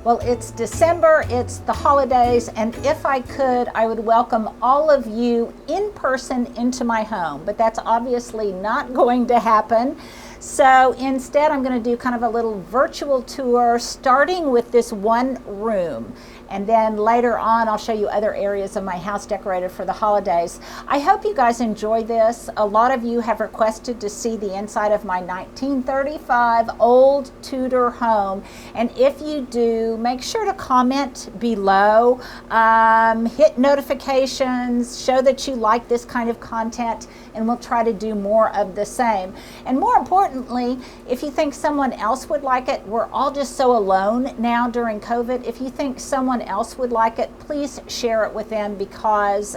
Well, it's December, it's the holidays, and if I could, I would welcome all of you in person into my home, but that's obviously not going to happen. So instead, I'm going to do kind of a little virtual tour, starting with this one room. And then later on, I'll show you other areas of my house decorated for the holidays. I hope you guys enjoy this. A lot of you have requested to see the inside of my 1935 old Tudor home. And if you do, make sure to comment below, hit notifications, show that you like this kind of content, and we'll try to do more of the same. And more importantly, if you think someone else would like it, we're all just so alone now during COVID. If you think someone else would like it, please share it with them, because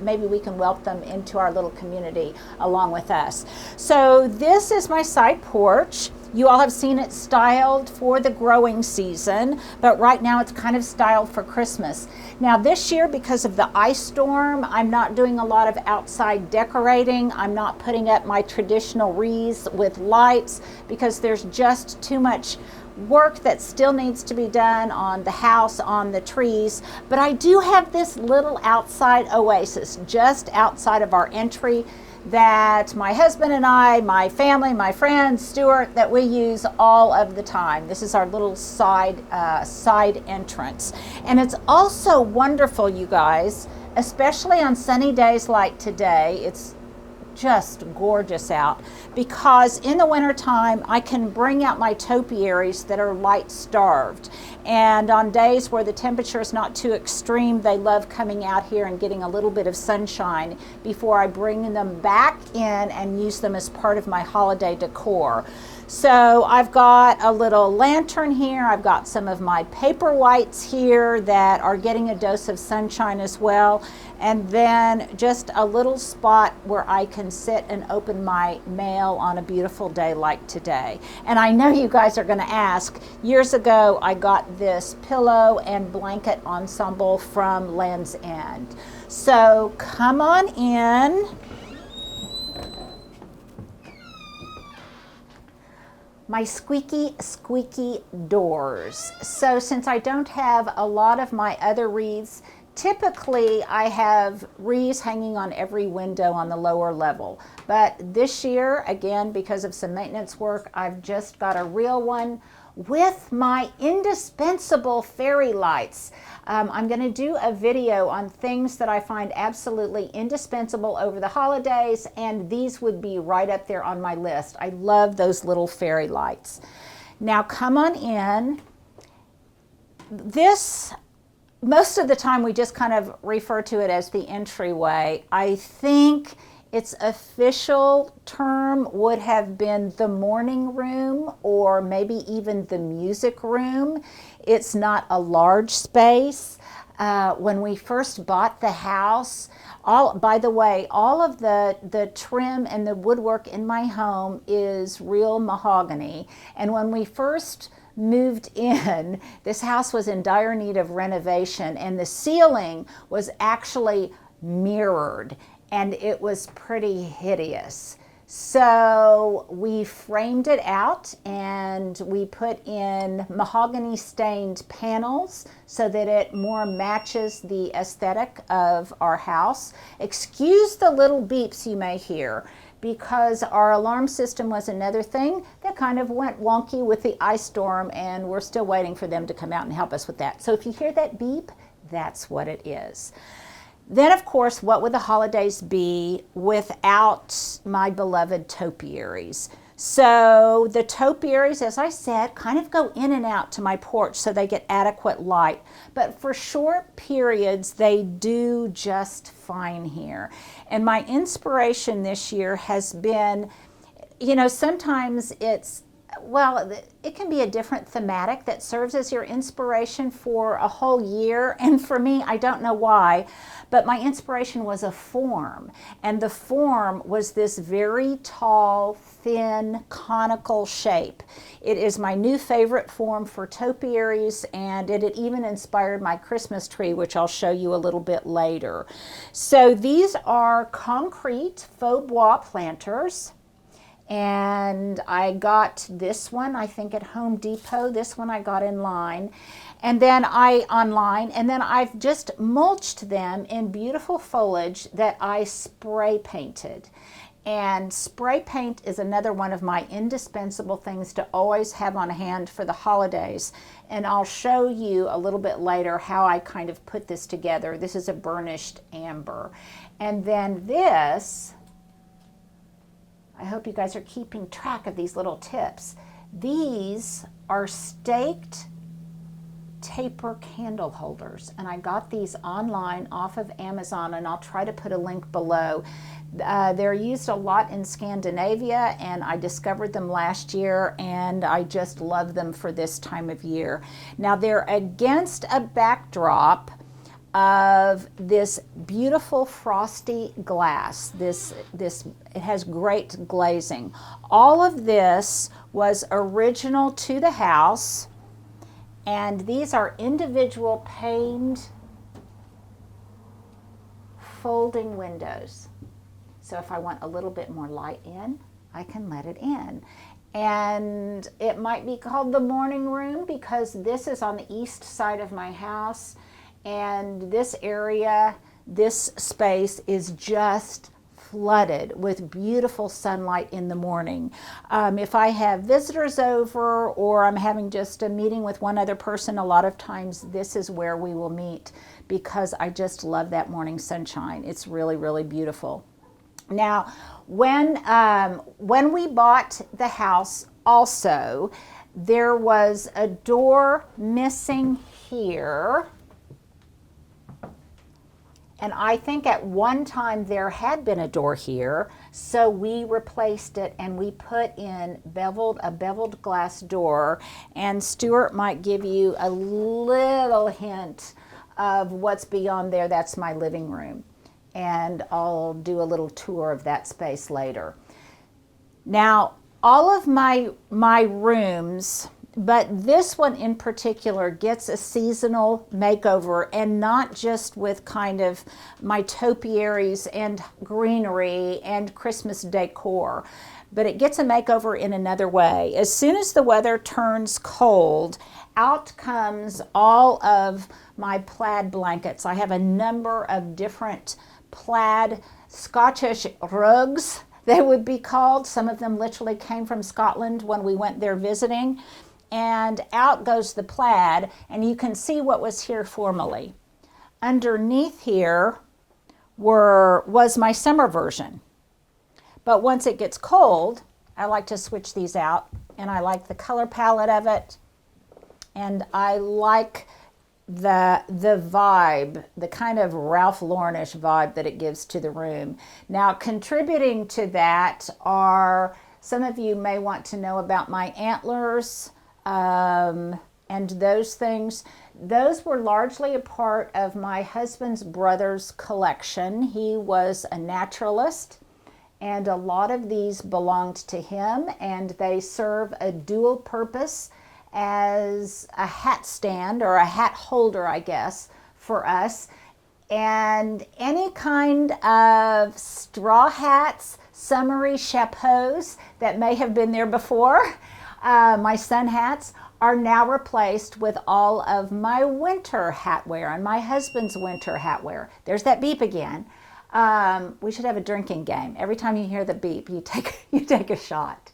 maybe we can welcome them into our little community along with us. So this is my side porch. You all have seen it styled for the growing season, but right now it's kind of styled for Christmas. Now this year, because of the ice storm, I'm not doing a lot of outside decorating. I'm not putting up my traditional wreaths with lights because there's just too much work that still needs to be done on the house, on the trees. But I do have this little outside oasis just outside of our entry that my husband and I, my family, my friend Stuart, that we use all of the time. This is our little side entrance. And it's also wonderful, you guys, especially on sunny days like today. It's just gorgeous out, because in the wintertime I can bring out my topiaries that are light starved, and on days where the temperature is not too extreme, they love coming out here and getting a little bit of sunshine before I bring them back in and use them as part of my holiday decor. So I've got a little lantern here. I've got some of my paper whites here that are getting a dose of sunshine as well. And then just a little spot where I can sit and open my mail on a beautiful day like today. And I know you guys are going to ask, years ago I got this pillow and blanket ensemble from Land's End. So come on in. My squeaky doors. So since I don't have a lot of my other wreaths, typically I have wreaths hanging on every window on the lower level. But this year, again, because of some maintenance work, I've just got a real one with my indispensable fairy lights. I'm going to do a video on things that I find absolutely indispensable over the holidays, and these would be right up there on my list. I love those little fairy lights. Now come on in. This, most of the time we just kind of refer to it as the entryway. I think its official term would have been the morning room, or maybe even the music room. It's not a large space. When we first bought the house, by the way, all of the trim and the woodwork in my home is real mahogany. And when we first moved in, this house was in dire need of renovation, and the ceiling was actually mirrored, and it was pretty hideous. So we framed it out and we put in mahogany stained panels so that it more matches the aesthetic of our house. Excuse the little beeps you may hear, because our alarm system was another thing that kind of went wonky with the ice storm, and we're still waiting for them to come out and help us with that. So if you hear that beep, that's what it is. Then, of course, what would the holidays be without my beloved topiaries? So the topiaries, as I said, kind of go in and out to my porch so they get adequate light. But for short periods, they do just fine here. And my inspiration this year has been, you know, sometimes it's, well, it can be a different thematic that serves as your inspiration for a whole year. And for me, I don't know why, but my inspiration was a form. And the form was this very tall, thin, conical shape. It is my new favorite form for topiaries, and it even inspired my Christmas tree, which I'll show you a little bit later. So these are concrete faux bois planters. And I got this one, I think at Home Depot. This one I got online. And then I've just mulched them in beautiful foliage that I spray painted. And spray paint is another one of my indispensable things to always have on hand for the holidays. And I'll show you a little bit later how I kind of put this together. This is a burnished amber. And then this, I hope you guys are keeping track of these little tips. These are staked taper candle holders, and I got these online off of Amazon, and I'll try to put a link below. They're used a lot in Scandinavia, and I discovered them last year, and I just love them for this time of year. Now they're against a backdrop of this beautiful frosty glass. It has great glazing. All of this was original to the house, and these are individual paned folding windows. So if I want a little bit more light in, I can let it in. And it might be called the morning room because this is on the east side of my house. And this area, this space is just flooded with beautiful sunlight in the morning. If I have visitors over or I'm having just a meeting with one other person, a lot of times this is where we will meet because I just love that morning sunshine. It's really, really beautiful. Now, when we bought the house also, there was a door missing here. And I think at one time there had been a door here, so we replaced it and we put in a beveled glass door. And Stuart might give you a little hint of what's beyond there. That's my living room. And I'll do a little tour of that space later. Now, all of my rooms, but this one in particular gets a seasonal makeover, and not just with kind of my topiaries and greenery and Christmas decor, but it gets a makeover in another way. As soon as the weather turns cold, out comes all of my plaid blankets. I have a number of different plaid Scottish rugs, they would be called. Some of them literally came from Scotland when we went there visiting. And out goes the plaid, and you can see what was here formerly. Underneath here was my summer version. But once it gets cold, I like to switch these out, and I like the color palette of it, and I like the vibe, the kind of Ralph Lauren-ish vibe that it gives to the room. Now, contributing to that are, some of you may want to know about my antlers, and those things. Those were largely a part of my husband's brother's collection. He was a naturalist, and a lot of these belonged to him, and they serve a dual purpose as a hat stand or a hat holder, I guess, for us. And any kind of straw hats, summery chapeaus that may have been there before, my sun hats, are now replaced with all of my winter hatwear and my husband's winter hatwear. There's that beep again. We should have a drinking game. Every time you hear the beep, you take a shot.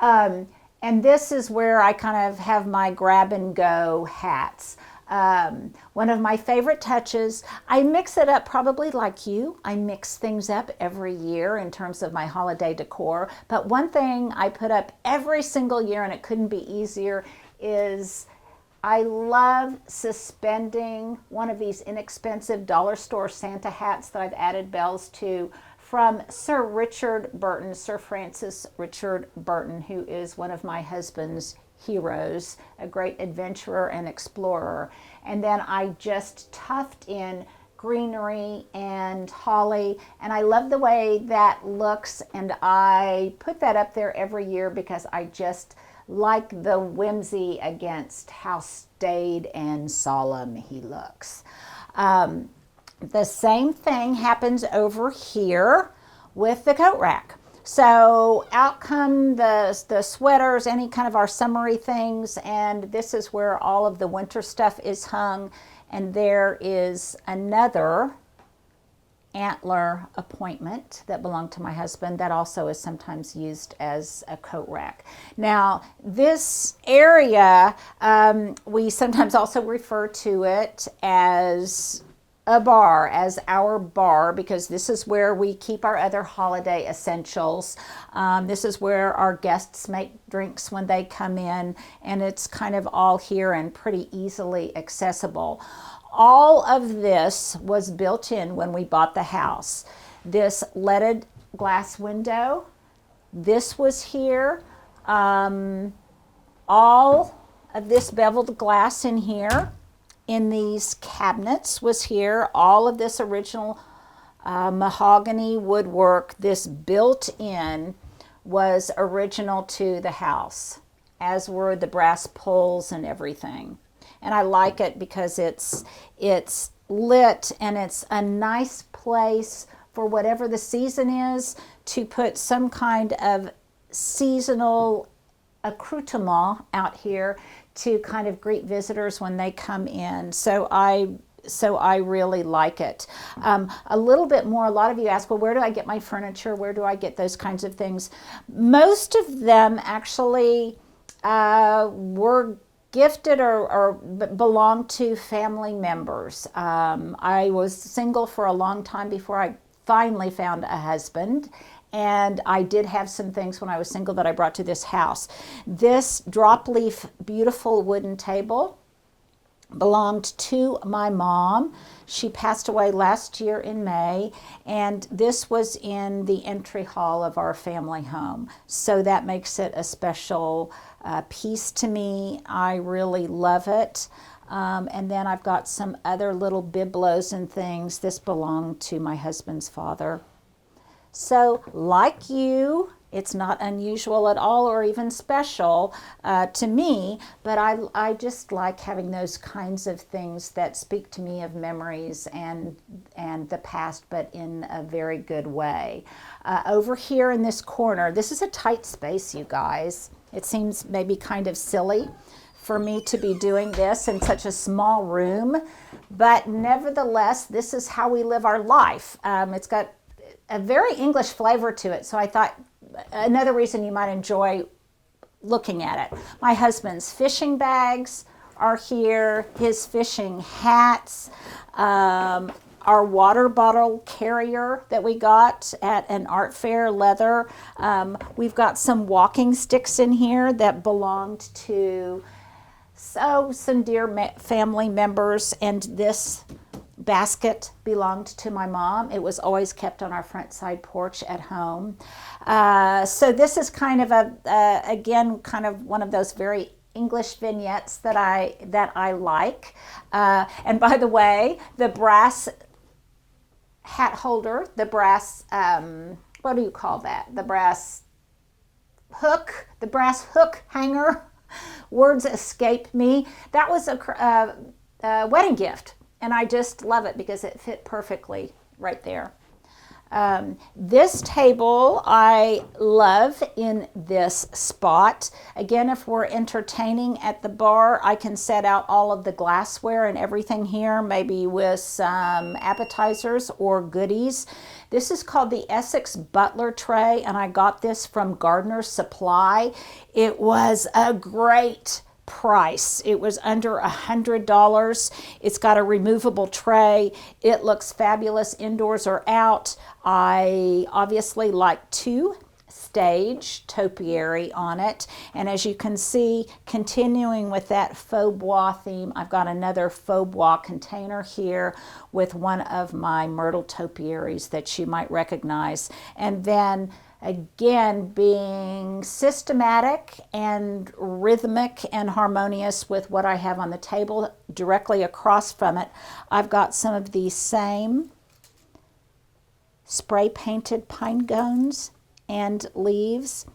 And this is where I kind of have my grab and go hats. One of my favorite touches, I mix it up probably like you. I mix things up every year in terms of my holiday decor. But one thing I put up every single year, and it couldn't be easier, is I love suspending one of these inexpensive dollar store Santa hats that I've added bells to from Sir Richard Burton, Sir Francis Richard Burton, who is one of my husband's heroes, a great adventurer and explorer. And then I just tucked in greenery and holly, and I love the way that looks, and I put that up there every year because I just like the whimsy against how staid and solemn he looks. The same thing happens over here with the coat rack. So out come the sweaters, any kind of our summery things, and this is where all of the winter stuff is hung. And there is another antler appointment that belonged to my husband that also is sometimes used as a coat rack. Now this area, we sometimes also refer to it as a bar, as our bar, because this is where we keep our other holiday essentials. This is where our guests make drinks when they come in, and it's kind of all here and pretty easily accessible. All of this was built in when we bought the house. This leaded glass window, this was here, all of this beveled glass in here, in these cabinets was here, all of this original mahogany woodwork, this built-in was original to the house, as were the brass poles and everything. And I like it because it's lit and it's a nice place for whatever the season is to put some kind of seasonal accoutrement out here to kind of greet visitors when they come in. So I really like it. A little bit more, a lot of you ask, well, where do I get my furniture? Where do I get those kinds of things? Most of them actually were gifted or belong to family members. I was single for a long time before I finally found a husband, and I did have some things when I was single that I brought to this house. This drop leaf beautiful wooden table belonged to my mom. She passed away last year in May, and this was in the entry hall of our family home. So that makes it a special piece to me. I really love it. And then I've got some other little bibelots and things. This belonged to my husband's father. So like you, it's not unusual at all or even special to me, but I just like having those kinds of things that speak to me of memories and the past, but in a very good way. Over here in this corner, this is a tight space, you guys. It seems maybe kind of silly for me to be doing this in such a small room, but nevertheless, this is how we live our life. It's got a very English flavor to it, so I thought another reason you might enjoy looking at it. My husband's fishing bags are here, his fishing hats, our water bottle carrier that we got at an art fair, leather. We've got some walking sticks in here that belonged to some dear family members, and this basket belonged to my mom. It was always kept on our front side porch at home. So this is kind of again, kind of one of those very English vignettes that I like. And by the way, the brass hat holder, the brass, what do you call that? The brass hook hanger. Words escape me. That was a wedding gift. And I just love it because it fit perfectly right there. This table I love in this spot. Again, if we're entertaining at the bar, I can set out all of the glassware and everything here, maybe with some appetizers or goodies. This is called the Essex Butler tray, and I got this from Gardener's Supply. It was a great price. It was under $100. It's got a removable tray. It looks fabulous indoors or out. I obviously like to stage topiary on it, and as you can see, continuing with that faux bois theme, I've got another faux bois container here with one of my myrtle topiaries that you might recognize. And then again, being systematic and rhythmic and harmonious with what I have on the table, directly across from it, I've got some of these same spray painted pine cones and leaves.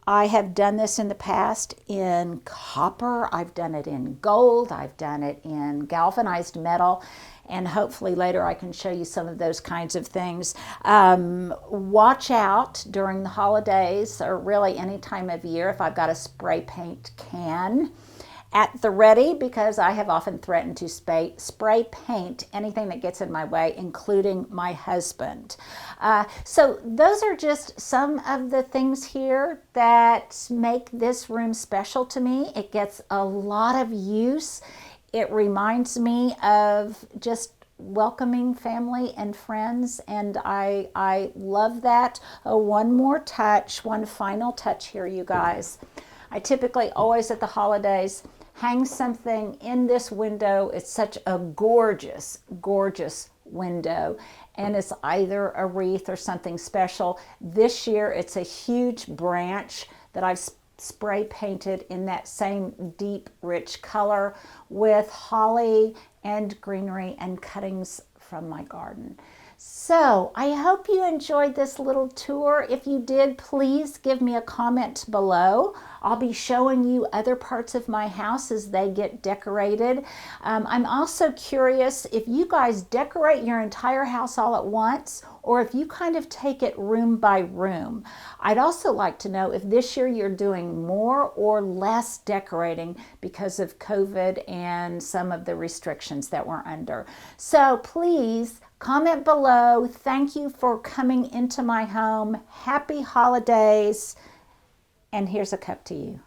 I have done this in the past in copper, I've done it in gold, I've done it in galvanized metal, and hopefully later I can show you some of those kinds of things. Watch out during the holidays, or really any time of year, if I've got a spray paint can at the ready, because I have often threatened to spray paint anything that gets in my way, including my husband. So those are just some of the things here that make this room special to me. It gets a lot of use. It reminds me of just welcoming family and friends, and I love that. Oh, one more touch, one final touch here, you guys. I typically always at the holidays hang something in this window. It's such a gorgeous, gorgeous window, and it's either a wreath or something special. This year it's a huge branch that I've spray painted in that same deep, rich color with holly and greenery and cuttings from my garden. So I hope you enjoyed this little tour. If you did, please give me a comment below. I'll be showing you other parts of my house as they get decorated. I'm also curious if you guys decorate your entire house all at once, or if you kind of take it room by room. I'd also like to know if this year you're doing more or less decorating because of COVID and some of the restrictions that we're under. So please comment below. Thank you for coming into my home. Happy holidays. And here's a cup to you.